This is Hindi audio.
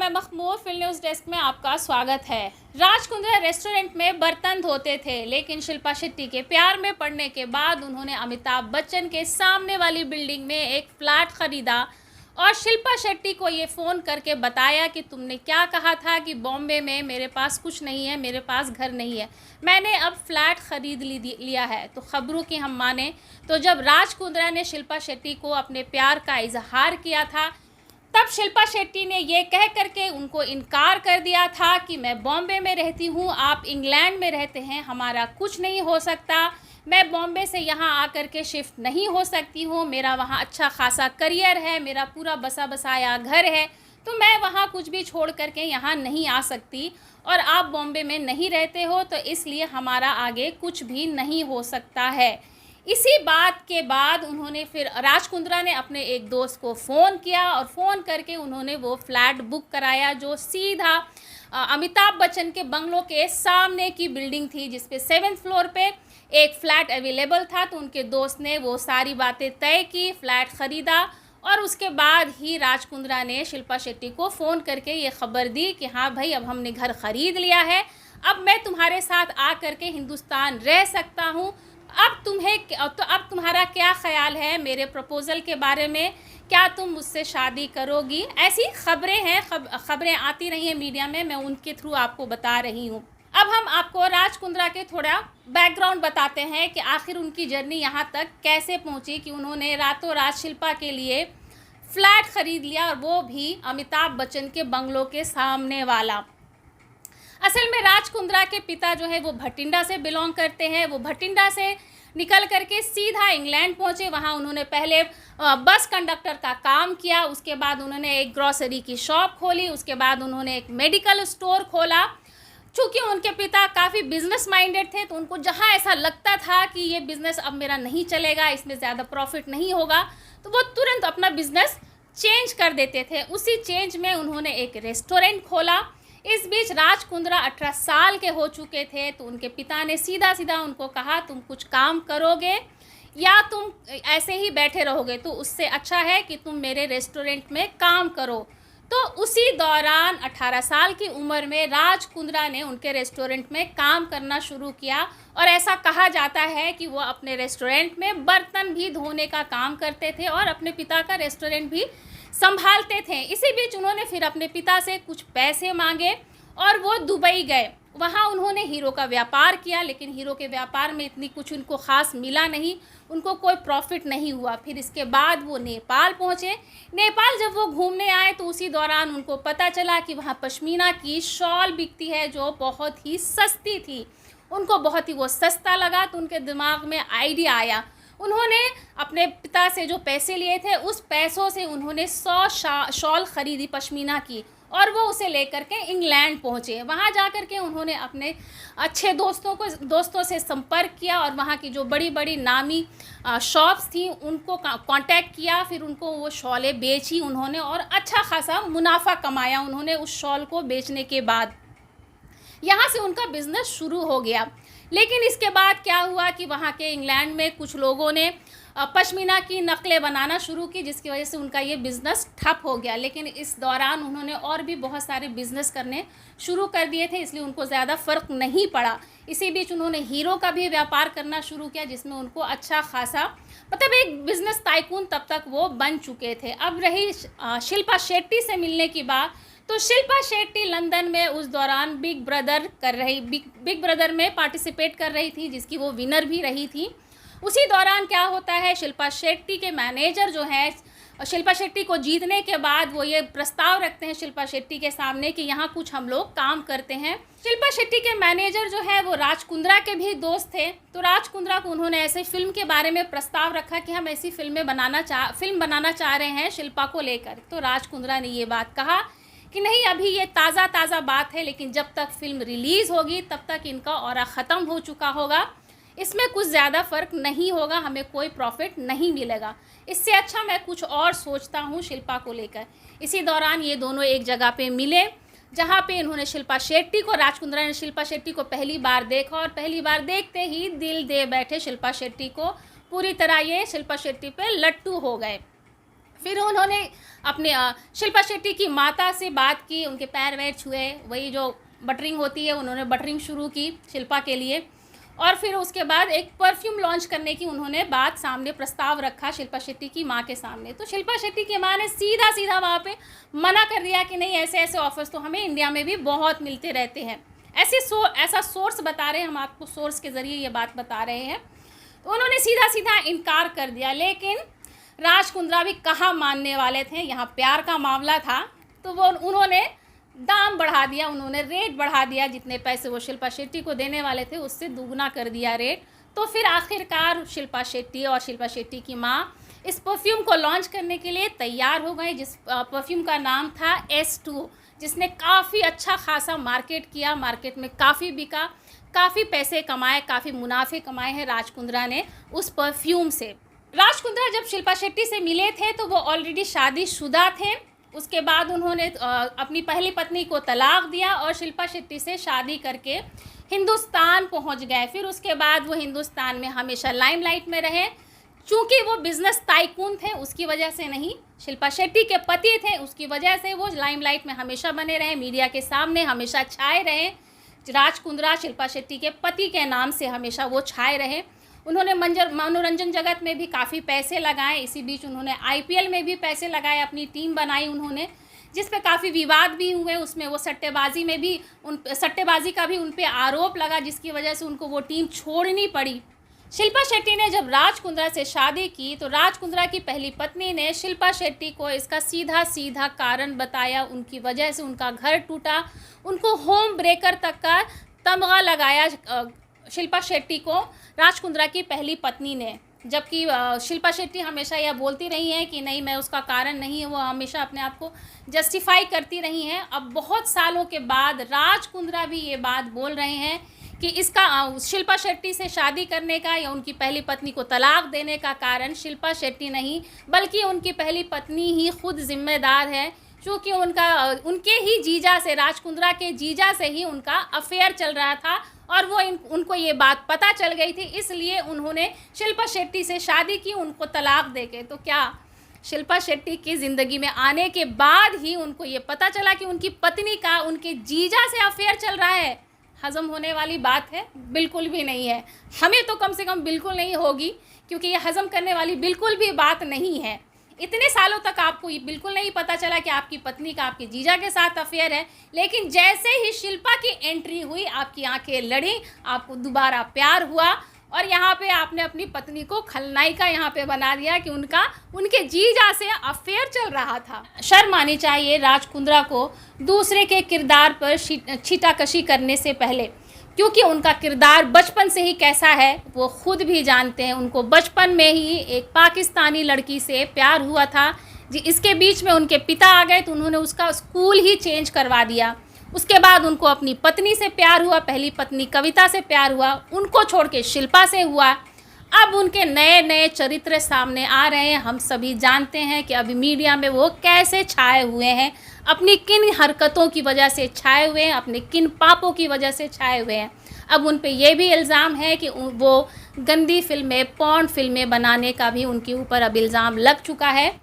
मैं मखमूर फिल्म न्यूज़ डेस्क में आपका स्वागत है। राज कुंद्रा रेस्टोरेंट में बर्तन धोते थे, लेकिन शिल्पा शेट्टी के प्यार में पड़ने के बाद उन्होंने अमिताभ बच्चन के सामने वाली बिल्डिंग में एक फ्लैट खरीदा और शिल्पा शेट्टी को ये फ़ोन करके बताया कि तुमने क्या कहा था कि बॉम्बे में मेरे पास कुछ नहीं है, मेरे पास घर नहीं है, मैंने अब फ्लैट ख़रीद लिया है। तो ख़बरों की हम माने तो जब राज कुंद्रा ने शिल्पा शेट्टी को अपने प्यार का इजहार किया था, तब शिल्पा शेट्टी ने ये कह करके उनको इनकार कर दिया था कि मैं बॉम्बे में रहती हूँ, आप इंग्लैंड में रहते हैं, हमारा कुछ नहीं हो सकता, मैं बॉम्बे से यहाँ आकर के शिफ्ट नहीं हो सकती हूँ, मेरा वहाँ अच्छा खासा करियर है, मेरा पूरा बसा बसाया घर है, तो मैं वहाँ कुछ भी छोड़ करके यहाँ नहीं आ सकती और आप बॉम्बे में नहीं रहते हो, तो इसलिए हमारा आगे कुछ भी नहीं हो सकता है। इसी बात के बाद उन्होंने फिर राज कुंद्रा ने अपने एक दोस्त को फ़ोन किया और फ़ोन करके उन्होंने वो फ्लैट बुक कराया जो सीधा अमिताभ बच्चन के बंगलों के सामने की बिल्डिंग थी, जिस पे 7th फ्लोर पे एक फ़्लैट अवेलेबल था। तो उनके दोस्त ने वो सारी बातें तय की, फ़्लैट ख़रीदा और उसके बाद ही राज कुंद्रा ने शिल्पा शेट्टी को फ़ोन करके ये ख़बर दी कि हाँ भाई, अब हमने घर ख़रीद लिया है, अब मैं तुम्हारे साथ आ कर के हिंदुस्तान रह सकता हूँ। अब तुम्हारा क्या ख़्याल है मेरे प्रपोज़ल के बारे में, क्या तुम मुझसे शादी करोगी? ऐसी ख़बरें हैं, ख़बरें आती रही हैं मीडिया में, मैं उनके थ्रू आपको बता रही हूँ। अब हम आपको राज कुंद्रा के थोड़ा बैकग्राउंड बताते हैं कि आखिर उनकी जर्नी यहाँ तक कैसे पहुँची कि उन्होंने रातों रात शिल्पा के लिए फ़्लैट ख़रीद लिया और वो भी अमिताभ बच्चन के बंगलों के सामने वाला। असल में राज कुंद्रा के पिता जो है वो भटिंडा से बिलोंग करते हैं। वो भटिंडा से निकल करके सीधा इंग्लैंड पहुंचे। वहां उन्होंने पहले बस कंडक्टर का काम किया, उसके बाद उन्होंने एक ग्रॉसरी की शॉप खोली, उसके बाद उन्होंने एक मेडिकल स्टोर खोला। चूँकि उनके पिता काफ़ी बिजनेस माइंडेड थे, तो उनको जहाँ ऐसा लगता था कि ये बिज़नेस अब मेरा नहीं चलेगा, इसमें ज़्यादा प्रॉफिट नहीं होगा, तो वो तुरंत अपना बिज़नेस चेंज कर देते थे। उसी चेंज में उन्होंने एक रेस्टोरेंट खोला। इस बीच राज कुंद्रा 18 साल के हो चुके थे, तो उनके पिता ने सीधा सीधा उनको कहा, तुम कुछ काम करोगे या तुम ऐसे ही बैठे रहोगे, तो उससे अच्छा है कि तुम मेरे रेस्टोरेंट में काम करो। तो उसी दौरान 18 साल की उम्र में राज कुंद्रा ने उनके रेस्टोरेंट में काम करना शुरू किया और ऐसा कहा जाता है कि वो अपने रेस्टोरेंट में बर्तन भी धोने का काम करते थे और अपने पिता का रेस्टोरेंट भी संभालते थे। इसी बीच उन्होंने फिर अपने पिता से कुछ पैसे मांगे और वो दुबई गए। वहाँ उन्होंने हीरो का व्यापार किया, लेकिन हीरो के व्यापार में इतनी कुछ उनको ख़ास मिला नहीं, उनको कोई प्रॉफिट नहीं हुआ। फिर इसके बाद वो नेपाल पहुँचे। नेपाल जब वो घूमने आए तो उसी दौरान उनको पता चला कि वहाँ पश्मीना की शॉल बिकती है जो बहुत ही सस्ती थी। उनको बहुत ही वो सस्ता लगा, तो उनके दिमाग में आइडिया आया। उन्होंने अपने पिता से जो पैसे लिए थे उस पैसों से उन्होंने 100 शॉल ख़रीदी पश्मीना की और वो उसे लेकर के इंग्लैंड पहुँचे। वहाँ जाकर के उन्होंने अपने अच्छे दोस्तों से संपर्क किया और वहाँ की जो बड़ी बड़ी नामी शॉप्स थी उनको कांटेक्ट किया। फिर उनको वो शॉलें बेची उन्होंने और अच्छा खासा मुनाफा कमाया उन्होंने उस शॉल को बेचने के बाद। यहाँ से उनका बिज़नेस शुरू हो गया। लेकिन इसके बाद क्या हुआ कि वहाँ के इंग्लैंड में कुछ लोगों ने पश्मीना की नकलें बनाना शुरू की, जिसकी वजह से उनका ये बिज़नेस ठप हो गया। लेकिन इस दौरान उन्होंने और भी बहुत सारे बिज़नेस करने शुरू कर दिए थे, इसलिए उनको ज़्यादा फ़र्क नहीं पड़ा। इसी बीच उन्होंने हीरो का भी व्यापार करना शुरू किया, जिसमें उनको अच्छा खासा मतलब एक बिज़नेस टाइकून तब तक वो बन चुके थे। अब रही शिल्पा शेट्टी से मिलने की बात, तो शिल्पा शेट्टी लंदन में उस दौरान बिग ब्रदर में पार्टिसिपेट कर रही थी, जिसकी वो विनर भी रही थी। उसी दौरान क्या होता है, शिल्पा शेट्टी के मैनेजर जो है शिल्पा शेट्टी को जीतने के बाद वो ये प्रस्ताव रखते हैं शिल्पा शेट्टी के सामने कि यहाँ कुछ हम लोग काम करते हैं। शिल्पा शेट्टी के मैनेजर जो है वो राज कुंद्रा के भी दोस्त थे, तो राज कुंद्रा को उन्होंने ऐसे फिल्म के बारे में प्रस्ताव रखा कि हम ऐसी फिल्म बनाना चाह रहे हैं शिल्पा को लेकर। तो राज कुंद्रा ने ये बात कहा कि नहीं, अभी ये ताज़ा बात है, लेकिन जब तक फिल्म रिलीज़ होगी तब तक इनका ऑरा ख़त्म हो चुका होगा, इसमें कुछ ज़्यादा फ़र्क नहीं होगा, हमें कोई प्रॉफिट नहीं मिलेगा, इससे अच्छा मैं कुछ और सोचता हूँ शिल्पा को लेकर। इसी दौरान ये दोनों एक जगह पे मिले, जहाँ पे इन्होंने शिल्पा शेट्टी को, राज कुंद्रा ने शिल्पा शेट्टी को पहली बार देखा और पहली बार देखते ही दिल दे बैठे शिल्पा शेट्टी को, पूरी तरह ये शिल्पा शेट्टी पे लट्टू हो गए। फिर उन्होंने अपने शिल्पा शेट्टी की माता से बात की, उनके पैर वैर छुए, वही जो बटरिंग होती है उन्होंने बटरिंग शुरू की शिल्पा के लिए। और फिर उसके बाद एक परफ्यूम लॉन्च करने की उन्होंने बात सामने प्रस्ताव रखा शिल्पा शेट्टी की माँ के सामने। तो शिल्पा शेट्टी की माँ ने सीधा सीधा वहाँ पे मना कर दिया कि नहीं, ऐसे ऐसे ऑफर्स तो हमें इंडिया में भी बहुत मिलते रहते हैं। ऐसा सोर्स बता रहे हैं, हम आपको सोर्स के ज़रिए ये बात बता रहे हैं। तो उन्होंने सीधा सीधा इनकार कर दिया। लेकिन राज कुंद्रा भी कहाँ मानने वाले थे, यहाँ प्यार का मामला था तो वो उन्होंने दाम बढ़ा दिया, उन्होंने रेट बढ़ा दिया। जितने पैसे वो शिल्पा शेट्टी को देने वाले थे उससे दुगना कर दिया रेट। तो फिर आखिरकार शिल्पा शेट्टी और शिल्पा शेट्टी की माँ इस परफ्यूम को लॉन्च करने के लिए तैयार हो गए, जिस परफ्यूम का नाम था S2, जिसने काफ़ी अच्छा खासा मार्केट किया, मार्केट में काफ़ी बिका, काफ़ी पैसे कमाए, काफ़ी मुनाफे कमाए हैं राज कुंद्रा ने उस परफ्यूम से। राज कुंद्रा जब शिल्पा शेट्टी से मिले थे तो वो ऑलरेडी शादीशुदा थे। उसके बाद उन्होंने अपनी पहली पत्नी को तलाक दिया और शिल्पा शेट्टी से शादी करके हिंदुस्तान पहुंच गए। फिर उसके बाद वो हिंदुस्तान में हमेशा लाइमलाइट में रहे। चूँकि वो बिज़नेस टाइकून थे उसकी वजह से नहीं, शिल्पा शेट्टी के पति थे उसकी वजह से वो लाइमलाइट में हमेशा बने रहे, मीडिया के सामने हमेशा छाए रहे। राज कुंद्रा शिल्पा शेट्टी के पति के नाम से हमेशा वो छाए रहे। उन्होंने मनोरंजन जगत में भी काफ़ी पैसे लगाए। इसी बीच उन्होंने IPL में भी पैसे लगाए, अपनी टीम बनाई उन्होंने, जिस पे काफ़ी विवाद भी हुए। उसमें वो सट्टेबाजी का भी उन पे आरोप लगा, जिसकी वजह से उनको वो टीम छोड़नी पड़ी। शिल्पा शेट्टी ने जब राज कुंद्रा से शादी की तो राज कुंद्रा की पहली पत्नी ने शिल्पा शेट्टी को इसका सीधा सीधा कारण बताया। उनकी वजह से उनका घर टूटा, उनको होम ब्रेकर तक का तमगा लगाया शिल्पा शेट्टी को राज कुंद्रा की पहली पत्नी ने। जबकि शिल्पा शेट्टी हमेशा यह बोलती रही हैं कि नहीं, मैं उसका कारण नहीं है, वो हमेशा अपने आप को जस्टिफाई करती रही हैं। अब बहुत सालों के बाद राज कुंद्रा भी ये बात बोल रहे हैं कि इसका शिल्पा शेट्टी से शादी करने का या उनकी पहली पत्नी को तलाक देने का कारण शिल्पा शेट्टी नहीं बल्कि उनकी पहली पत्नी ही खुद जिम्मेदार है। क्योंकि उनके ही जीजा से, राज कुंद्रा के जीजा से ही उनका अफेयर चल रहा था और वो उनको ये बात पता चल गई थी, इसलिए उन्होंने शिल्पा शेट्टी से शादी की उनको तलाक देके। तो क्या शिल्पा शेट्टी की ज़िंदगी में आने के बाद ही उनको ये पता चला कि उनकी पत्नी का उनके जीजा से अफेयर चल रहा है? हज़म होने वाली बात है? बिल्कुल भी नहीं है। हमें तो कम से कम बिल्कुल नहीं होगी, क्योंकि ये हज़म करने वाली बिल्कुल भी बात नहीं है। इतने सालों तक आपको ये बिल्कुल नहीं पता चला कि आपकी पत्नी का आपके जीजा के साथ अफेयर है, लेकिन जैसे ही शिल्पा की एंट्री हुई आपकी आंखें लड़ी, आपको दोबारा प्यार हुआ और यहाँ पे आपने अपनी पत्नी को खलनायिका यहाँ पे बना दिया कि उनके जीजा से अफेयर चल रहा था। शर्म आनी चाहिए राज कुंद्रा को दूसरे के किरदार पर छीटाकशी करने से पहले, क्योंकि उनका किरदार बचपन से ही कैसा है वो खुद भी जानते हैं। उनको बचपन में ही एक पाकिस्तानी लड़की से प्यार हुआ था जी। इसके बीच में उनके पिता आ गए तो उन्होंने उसका स्कूल ही चेंज करवा दिया। उसके बाद उनको अपनी पत्नी से प्यार हुआ, पहली पत्नी कविता से प्यार हुआ, उनको छोड़ के शिल्पा से हुआ। अब उनके नए नए चरित्र सामने आ रहे हैं। हम सभी जानते हैं कि अभी मीडिया में वो कैसे छाए हुए हैं, अपनी किन हरकतों की वजह से छाए हुए हैं, अपने किन पापों की वजह से छाए हुए हैं। अब उन पे ये भी इल्ज़ाम है कि वो गंदी फिल्में, पॉर्न फिल्में बनाने का भी उनके ऊपर अब इल्ज़ाम लग चुका है।